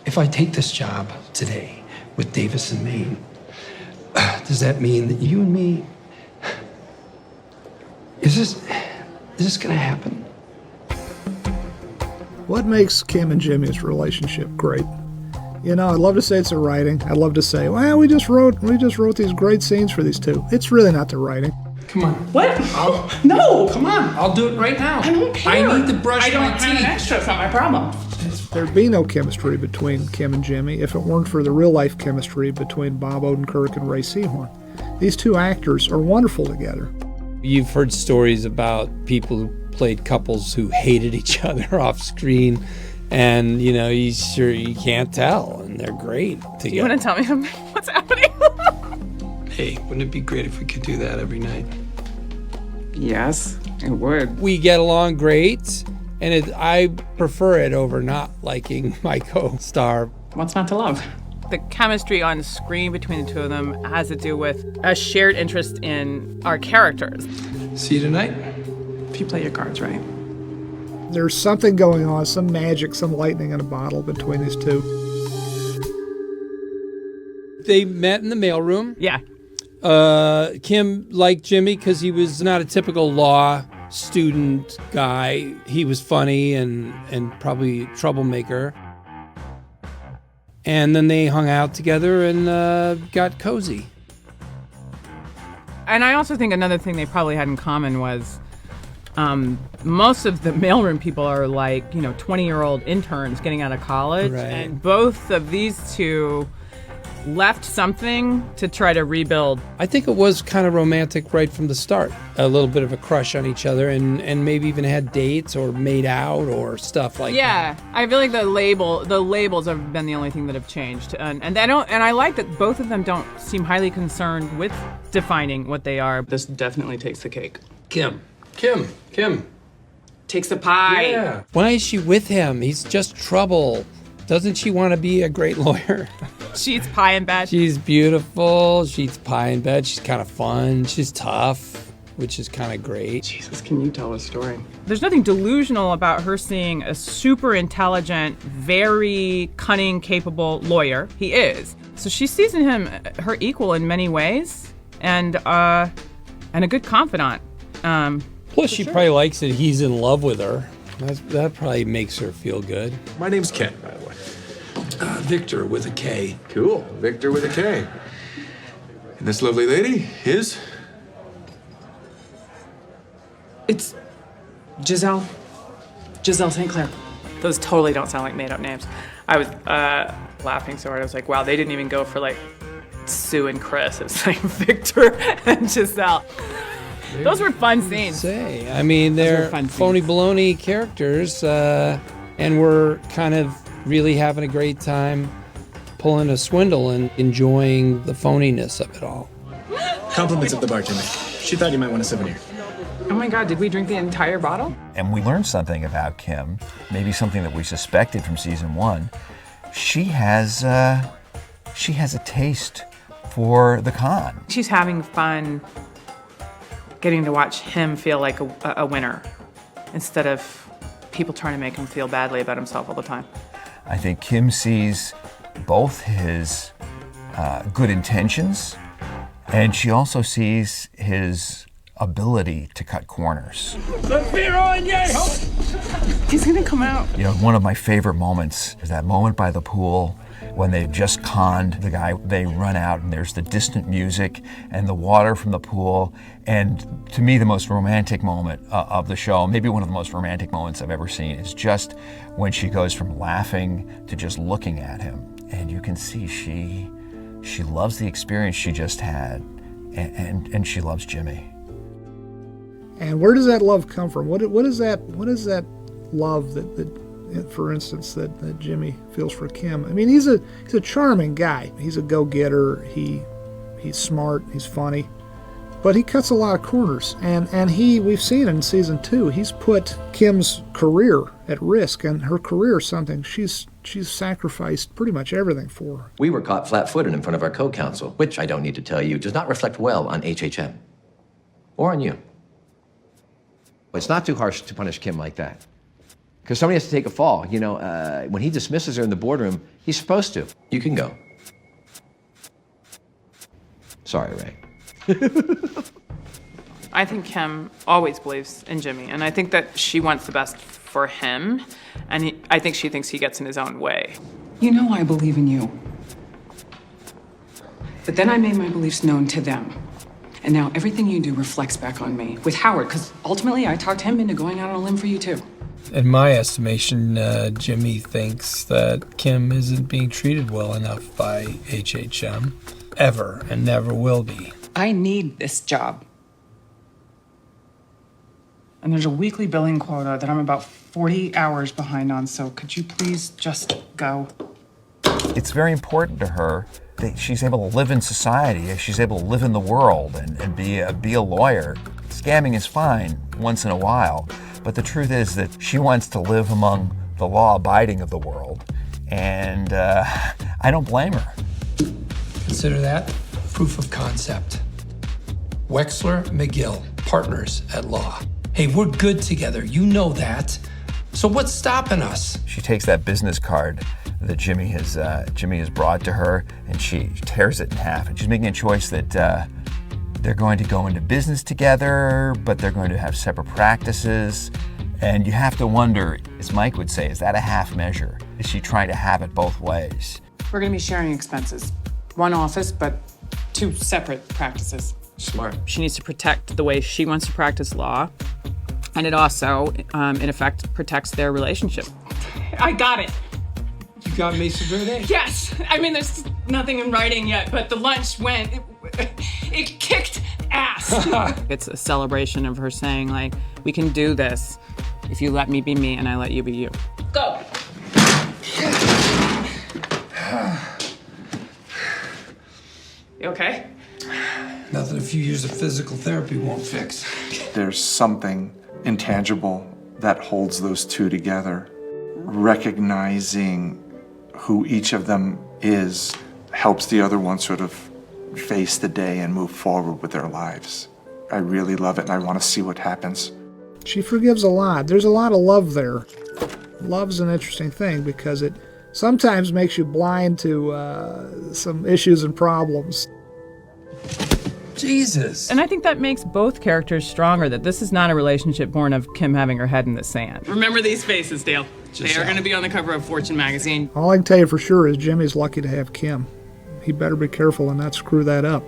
If I take this job today with Davis and Maine, does that mean that you and me... Is this gonna happen? What makes Kim and Jimmy's relationship great? You know, I'd love to say it's the writing. I'd love to say, well, we just wrote these great scenes for these two. It's really not the writing. Come on. What? No! Come on, I'll do it right now. I don't care. I need to brush my teeth. I don't have an extra, it's not my problem. There'd be no chemistry between Kim and Jimmy if it weren't for the real-life chemistry between Bob Odenkirk and Ray Seehorn. These two actors are wonderful together. You've heard stories about people who played couples who hated each other off screen, and you know, you can't tell, and they're great together. You want to tell me something? What's happening? Hey, wouldn't it be great if we could do that every night? Yes, it would. We get along great, and I prefer it over not liking my co-star. What's not to love? The chemistry on screen between the two of them has to do with a shared interest in our characters. See you tonight? If you play your cards right. There's something going on, some magic, some lightning in a bottle between these two. They met in the mailroom. Yeah. Kim liked Jimmy because he was not a typical law student guy. He was funny and probably a troublemaker. And then they hung out together and got cozy. And I also think another thing they probably had in common was most of the mailroom people are like, 20-year-old interns getting out of college. Right. And both of these two left something to try to rebuild. I think it was kind of romantic right from the start. A little bit of a crush on each other and maybe even had dates or made out or stuff like that. Yeah, I feel like the labels have been the only thing that have changed. And I like that both of them don't seem highly concerned with defining what they are. This definitely takes the cake. Kim. Takes the pie. Yeah. Why is she with him? He's just trouble. Doesn't she want to be a great lawyer? She eats pie in bed. She's beautiful. She eats pie in bed. She's kind of fun. She's tough, which is kind of great. Jesus, can you tell a story? There's nothing delusional about her seeing a super intelligent, very cunning, capable lawyer. He is. So she sees in him her equal in many ways, and a good confidant. Plus, she probably likes that he's in love with her. That probably makes her feel good. My name's Ken, by the way. Victor with a K. Cool. Victor with a K. And this lovely lady is? It's Giselle St. Clair. Those totally don't sound like made-up names. I was laughing so hard. I was like, wow, they didn't even go for, like, Sue and Chris. It was like Victor and Giselle. Those were fun scenes. I mean, they're phony baloney characters, and we're kind of really having a great time pulling a swindle and enjoying the phoniness of it all. Compliments at the bartender. She thought you might want a souvenir. Oh my God, did we drink the entire bottle? And we learned something about Kim, maybe something that we suspected from season 1. She has a taste for the con. She's having fun getting to watch him feel like a winner instead of people trying to make him feel badly about himself all the time. I think Kim sees both his good intentions, and she also sees his ability to cut corners. He's gonna come out. One of my favorite moments is that moment by the pool when they've just conned the guy. They run out and there's the distant music and the water from the pool. And to me, the most romantic moment of the show, maybe one of the most romantic moments I've ever seen, is just when she goes from laughing to just looking at him. And you can see she loves the experience she just had, and she loves Jimmy. And where does that love come from? What is that love that for instance, that Jimmy feels for Kim? I mean, he's a charming guy. He's a go-getter. He's smart. He's funny, but he cuts a lot of corners. And we've seen it in season 2. He's put Kim's career at risk, and her career is something she's sacrificed pretty much everything for. We were caught flat-footed in front of our co-counsel, which I don't need to tell you does not reflect well on HHM or on you. It's not too harsh to punish Kim like that. Because somebody has to take a fall. You know, when he dismisses her in the boardroom, he's supposed to. You can go. Sorry, Ray. I think Kim always believes in Jimmy, and I think that she wants the best for him, and I think she thinks he gets in his own way. You know I believe in you. But then I made my beliefs known to them. And now everything you do reflects back on me. With Howard, because ultimately I talked him into going out on a limb for you too. In my estimation, Jimmy thinks that Kim isn't being treated well enough by HHM, ever, and never will be. I need this job. And there's a weekly billing quota that I'm about 40 hours behind on, so could you please just go? It's very important to her that she's able to live in society, she's able to live in the world and be a lawyer. Scamming is fine once in a while, but the truth is that she wants to live among the law-abiding of the world, and I don't blame her. Consider that proof of concept. Wexler, McGill, partners at law. Hey, we're good together. You know that. So what's stopping us? She takes that business card that Jimmy has brought to her, and she tears it in half. And she's making a choice that they're going to go into business together, but they're going to have separate practices. And you have to wonder, as Mike would say, is that a half measure? Is she trying to have it both ways? We're gonna be sharing expenses. One office, but 2 separate practices. Smart. She needs to protect the way she wants to practice law, and it also, in effect, protects their relationship. I got it. You got Mesa Verde? Yes. I mean, there's nothing in writing yet, but the lunch went. It kicked ass. It's a celebration of her saying, like, we can do this if you let me be me and I let you be you. Go. You okay? Nothing a few years of physical therapy won't fix. There's something intangible that holds those two together. Recognizing who each of them is helps the other one sort of face the day and move forward with their lives. I really love it, and I want to see what happens. She forgives a lot. There's a lot of love there. Love's an interesting thing because it sometimes makes you blind to some issues and problems. Jesus. And I think that makes both characters stronger, that this is not a relationship born of Kim having her head in the sand. Remember these faces, Dale. They are going to be on the cover of Fortune magazine. All I can tell you for sure is Jimmy's lucky to have Kim. He better be careful and not screw that up.